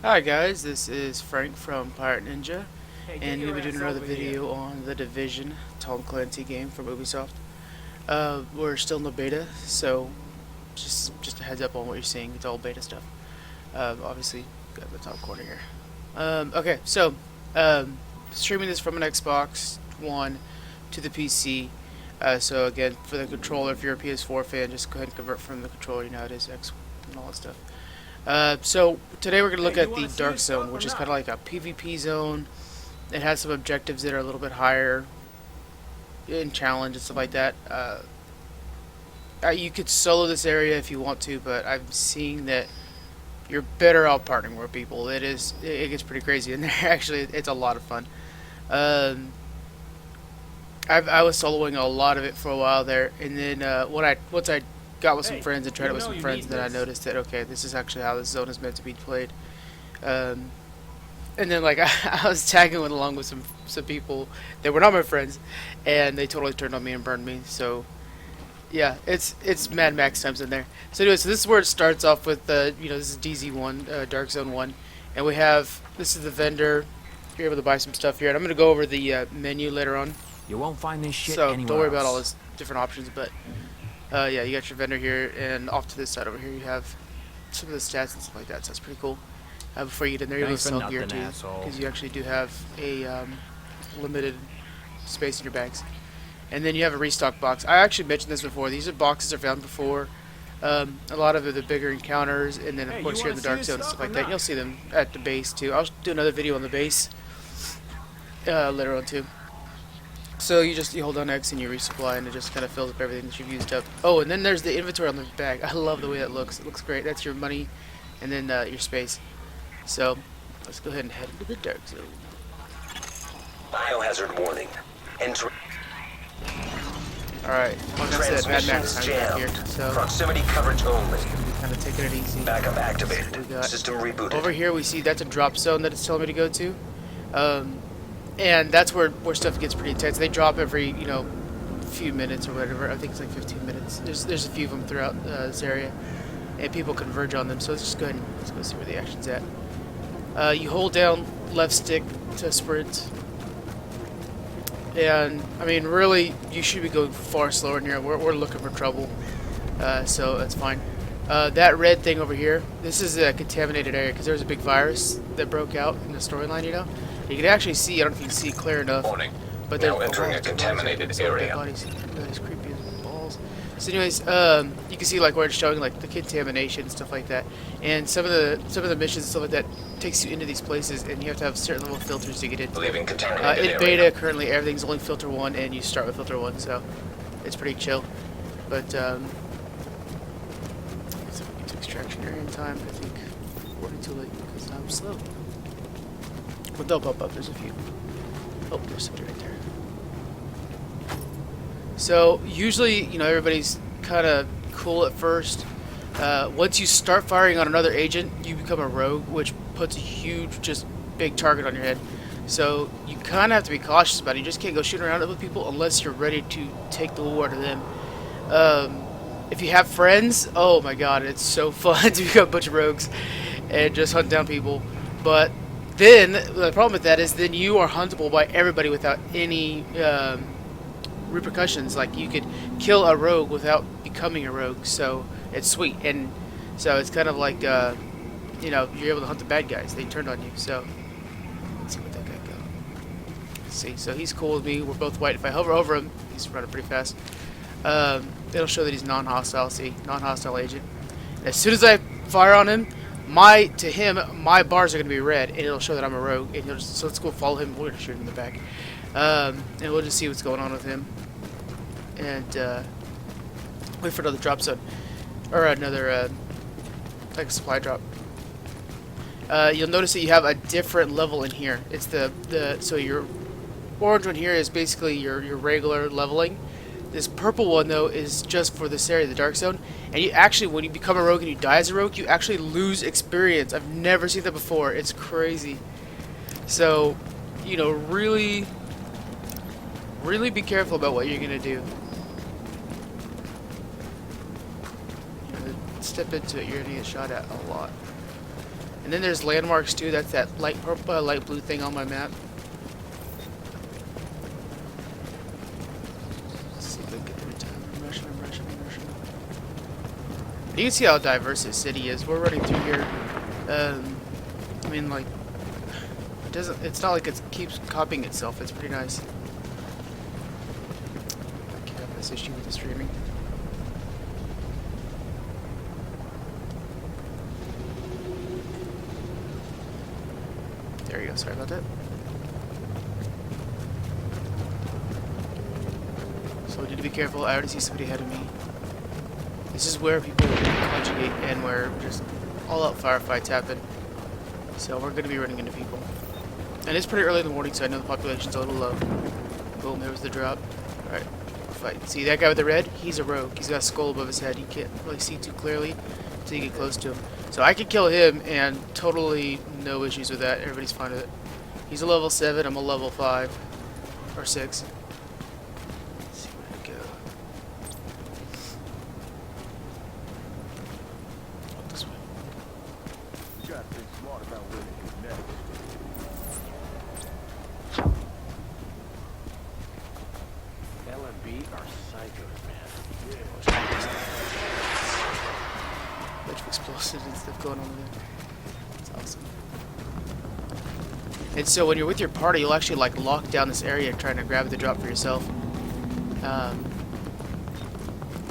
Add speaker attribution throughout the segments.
Speaker 1: Hi guys, this is Frank from Pirate Ninja,
Speaker 2: Hey, get
Speaker 1: and we'll
Speaker 2: your
Speaker 1: be doing
Speaker 2: ass
Speaker 1: another
Speaker 2: over here.
Speaker 1: video on The Division, Tom Clancy game from Ubisoft. We're still in the beta, so just a heads up on what you're seeing. It's all beta stuff. Obviously, got the top corner here. Okay, so streaming this from an Xbox One to the PC. So again, for the controller, if you're a PS4 fan, just go ahead and convert from the controller. You know how it is, X and all that stuff. So today we're going to
Speaker 2: Hey,
Speaker 1: look
Speaker 2: you
Speaker 1: at
Speaker 2: want
Speaker 1: the
Speaker 2: to see
Speaker 1: Dark
Speaker 2: his
Speaker 1: Zone,
Speaker 2: stuff or
Speaker 1: which is kind
Speaker 2: not?
Speaker 1: of like a PvP zone. It has some objectives that are a little bit higher in challenge and stuff like that. You could solo this area if you want to, but I'm seeing that you're better off partnering with people. It gets pretty crazy in there. Actually, it's a lot of fun. Um, I was soloing a lot of it for a while there, and then once I got with some
Speaker 2: Hey,
Speaker 1: friends and tried
Speaker 2: you
Speaker 1: it with
Speaker 2: know
Speaker 1: some
Speaker 2: you
Speaker 1: friends,
Speaker 2: need
Speaker 1: and then I
Speaker 2: this.
Speaker 1: noticed that okay, this is actually how this zone is meant to be played. Um, and then like I was tagging with along with some people that were not my friends, and they totally turned on me and burned me. So yeah, it's Mad Max times in there. So anyway, so this is where it starts off with this is DZ1, Dark Zone 1, and we have this is the vendor. You're able to buy some stuff here, and I'm gonna go over the menu later on.
Speaker 2: You won't find this shit
Speaker 1: So don't
Speaker 2: anywhere
Speaker 1: worry about all
Speaker 2: else.
Speaker 1: this different options, but yeah, you got your vendor here, and off to this side over here you have some of the stats and stuff like that. So that's pretty cool. Before you get in there, you're able
Speaker 2: Thanks
Speaker 1: to
Speaker 2: for
Speaker 1: sell gear
Speaker 2: nothing,
Speaker 1: too,
Speaker 2: asshole.
Speaker 1: because you actually do have a limited space in your bags. And then you have a restock box. I actually mentioned this before. These are boxes are found before a lot of the bigger encounters, and then of
Speaker 2: Hey, you
Speaker 1: course here
Speaker 2: want
Speaker 1: in
Speaker 2: to
Speaker 1: the
Speaker 2: see
Speaker 1: Dark
Speaker 2: his
Speaker 1: Zone and stuff
Speaker 2: stuff or
Speaker 1: like that.
Speaker 2: not?
Speaker 1: You'll see them at the base too. I'll do another video on the base later on too. So you hold down X and you resupply, and it just kind of fills up everything that you've used up. Oh, and then there's the inventory on the bag. I love the way that looks. It looks great. That's your money, and then your space. So let's go ahead and head into the Dark Zone.
Speaker 3: Biohazard warning. Enter
Speaker 1: All right, like I said, Mad Max
Speaker 3: transmissions
Speaker 1: times back here.
Speaker 3: jammed.
Speaker 1: So
Speaker 3: Proximity coverage only.
Speaker 1: just gonna be kind of taking it easy.
Speaker 3: Backup
Speaker 1: See what we
Speaker 3: activated.
Speaker 1: got.
Speaker 3: System
Speaker 1: Over
Speaker 3: rebooted.
Speaker 1: here we see that's a drop zone that it's telling me to go to. Um, and that's where stuff gets pretty intense. They drop every, few minutes or whatever. I think it's like 15 minutes. There's a few of them throughout this area, and people converge on them. So let's just go ahead and let's go see where the action's at. You hold down left stick to sprint, and I mean, really, you should be going far slower in here. We're looking for trouble, so that's fine. That red thing over here, this is a contaminated area because there's a big virus that broke out in the storyline. You can actually see. I don't know if you can see clear enough,
Speaker 3: Warning.
Speaker 1: but there's
Speaker 3: Now entering a
Speaker 1: dead bodies here.
Speaker 3: contaminated
Speaker 1: So dead
Speaker 3: area.
Speaker 1: bodies. That is creepy as balls. So, anyways, you can see like where it's showing like the contamination and stuff like that, and some of the missions and stuff like that takes you into these places, and you have to have certain level of filters to get into them.
Speaker 3: Leaving contaminated
Speaker 1: In
Speaker 3: area.
Speaker 1: beta, currently everything's only filter 1, and you start with filter 1, so it's pretty chill. But let's see if we get to extraction area in time. I think we'll be too late because I'm slow. But they'll pop up. There's a few. Oh, there's somebody right there. So usually, everybody's kind of cool at first. Once you start firing on another agent, you become a rogue, which puts a huge, just big target on your head. So you kind of have to be cautious about it. You just can't go shooting around with people unless you're ready to take the war to them. If you have friends, oh my god, it's so fun to become a bunch of rogues and just hunt down people. But then the problem with that is then you are huntable by everybody without any repercussions. Like you could kill a rogue without becoming a rogue, so it's sweet. And so it's kind of like you're able to hunt the bad guys. They turned on you. So let's see what that guy go. Let's see. So he's cool with me. We're both white. If I hover over him, he's running pretty fast. It'll show that he's non-hostile. See, non-hostile agent. As soon as I fire on him, my bars are gonna be red, and it'll show that I'm a rogue. And so let's go follow him. We're gonna shoot him in the back, and we'll just see what's going on with him, and wait for another drop zone or another like a supply drop. You'll notice that you have a different level in here. It's so your orange one here is basically your regular leveling. This purple one though is just for this area, the dark zone. And you actually, when you become a rogue and you die as a rogue, you actually lose experience. I've never seen that before. It's crazy. So, really, really be careful about what you're gonna do. Step into it, you're gonna get shot at a lot. And then there's landmarks too. That's that light purple, light blue thing on my map. Let's see if I can get through time. I'm rushing. You can see how diverse this city is. We're running through here. I mean, like, it doesn't. It's not like it keeps copying itself. It's pretty nice. I can't have this issue with the streaming. There you go. Sorry about that. So we need to be careful. I already see somebody ahead of me. This is where people conjugate and where just all-out firefights happen. So we're going to be running into people. And it's pretty early in the morning, so I know the population's a little low. Boom, there was the drop. Alright, fight. See that guy with the red? He's a rogue. He's got a skull above his head. You can't really see too clearly until you get close to him. So I could kill him and totally no issues with that. Everybody's fine with it. He's a level 7, I'm a level 5. Or 6. Let's see where to go. This way.
Speaker 2: You gotta think smart about where to hit next. LMB are psychos, man.
Speaker 1: Bunch of explosives and stuff going on there. It's awesome. And so when you're with your party, you'll actually like lock down this area trying to grab the drop for yourself. And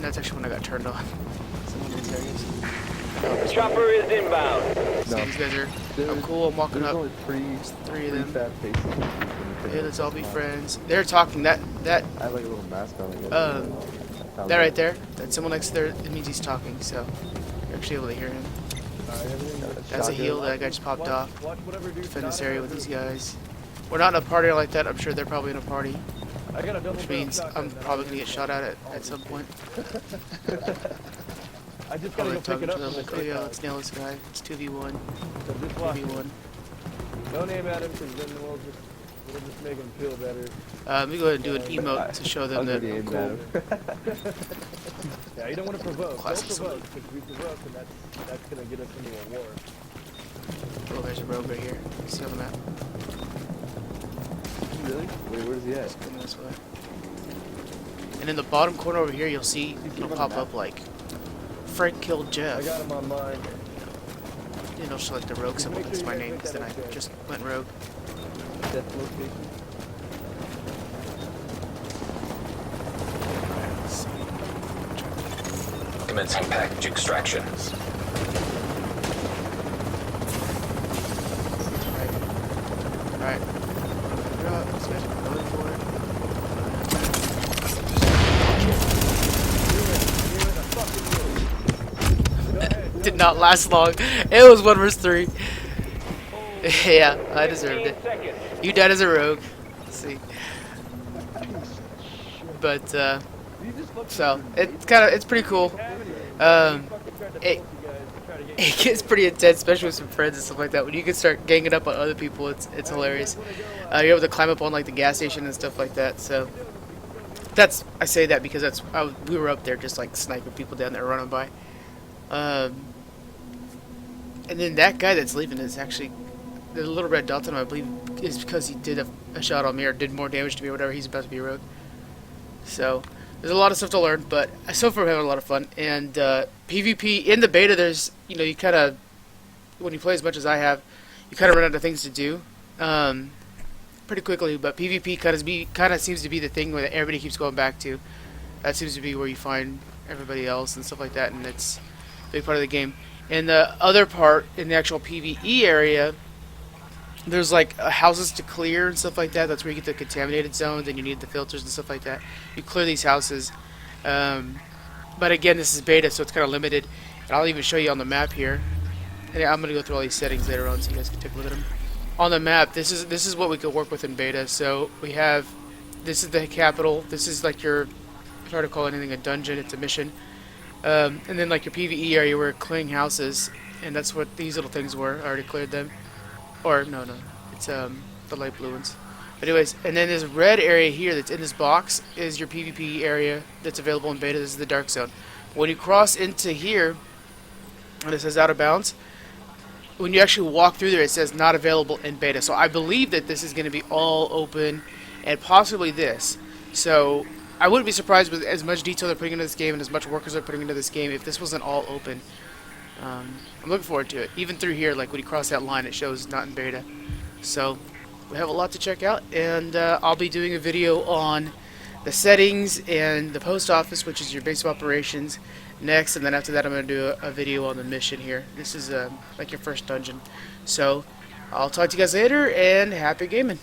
Speaker 1: that's actually when I got turned on. Some of these areas.
Speaker 4: Chopper is inbound.
Speaker 1: See, these guys are. I'm cool. I'm walking
Speaker 5: There's
Speaker 1: up.
Speaker 5: only
Speaker 1: Three of them.
Speaker 5: fat faces.
Speaker 1: Hey, let's all be friends. They're talking. That
Speaker 5: I have like a little mask on.
Speaker 1: that right there. That someone next to there. It means he's talking. So you're actually able to hear him. That's a heal that guy just popped off. Defend this area with these guys. We're not in a party like that. I'm sure they're probably in a party. Which means I'm probably going to get shot at some point.
Speaker 2: I just gotta
Speaker 1: Probably
Speaker 2: go pick
Speaker 1: talking
Speaker 2: it
Speaker 1: to
Speaker 2: up
Speaker 1: them
Speaker 2: from
Speaker 1: like,
Speaker 2: the
Speaker 1: oh yeah,
Speaker 2: takeout.
Speaker 1: let's nail this guy. It's 2v1.
Speaker 2: So just watch it.
Speaker 1: 2v1.
Speaker 2: Don't aim at him, because then we'll just make him feel better.
Speaker 1: Let me go ahead and do an emote to show them that I'm cool.
Speaker 2: Yeah, you don't want to provoke.
Speaker 1: Classic
Speaker 2: Don't provoke, because we provoke, and that's gonna get us into a war.
Speaker 1: Oh, there's a rogue right here. See on the map.
Speaker 5: Really? Wait, where's he at?
Speaker 1: Just coming this way. And in the bottom corner over here, you'll see it'll pop up like Frank killed Jeff.
Speaker 2: I got him on mine.
Speaker 1: You know, just like the rogue symbol. That's my name because then I just went rogue.
Speaker 5: Death location.
Speaker 1: Alright, let's see.
Speaker 3: Commencing package extraction.
Speaker 1: Alright. These guys are going for it. Did not last long. It was 1 vs 3. Yeah, I deserved it. You died as a rogue. Let's see. But so it's pretty cool. It gets pretty intense, especially with some friends and stuff like that. When you can start ganging up on other people, it's hilarious. You're able to climb up on like the gas station and stuff like that. So I say that because we were up there just like sniping people down there running by. And then that guy that's leaving is actually the little red dot on him, I believe, is because he did a shot on me or did more damage to me or whatever. He's about to be a rogue. So there's a lot of stuff to learn, but so far I'm having a lot of fun. And PvP in the beta, there's you kind of when you play as much as I have, you kind of run out of things to do pretty quickly. But PvP kind of seems to be the thing where everybody keeps going back to. That seems to be where you find everybody else and stuff like that, and it's a big part of the game. And the other part, in the actual PvE area, there's like houses to clear and stuff like that. That's where you get the contaminated zones and you need the filters and stuff like that. You clear these houses. But again, this is beta, so it's kind of limited. And I'll even show you on the map here. And I'm going to go through all these settings later on so you guys can take a look at them. On the map, this is what we could work with in beta. So we have, this is the capital. This is like your, if I were to call anything a dungeon, it's a mission. And then like your PvE area, we're clearing houses, and that's what these little things were. I already cleared them. Or no, it's the light blue ones. But anyways, and then this red area here that's in this box is your PvP area that's available in beta. This is the dark zone. When you cross into here, and it says out of bounds, when you actually walk through there, it says not available in beta. So I believe that this is going to be all open, and possibly this. So I wouldn't be surprised with as much detail they're putting into this game and as much workers they're putting into this game if this wasn't all open. I'm looking forward to it. Even through here, like when you cross that line, it shows not in beta. So we have a lot to check out, and I'll be doing a video on the settings and the post office, which is your base of operations, next, and then after that I'm going to do a video on the mission here. This is like your first dungeon. So I'll talk to you guys later, and happy gaming.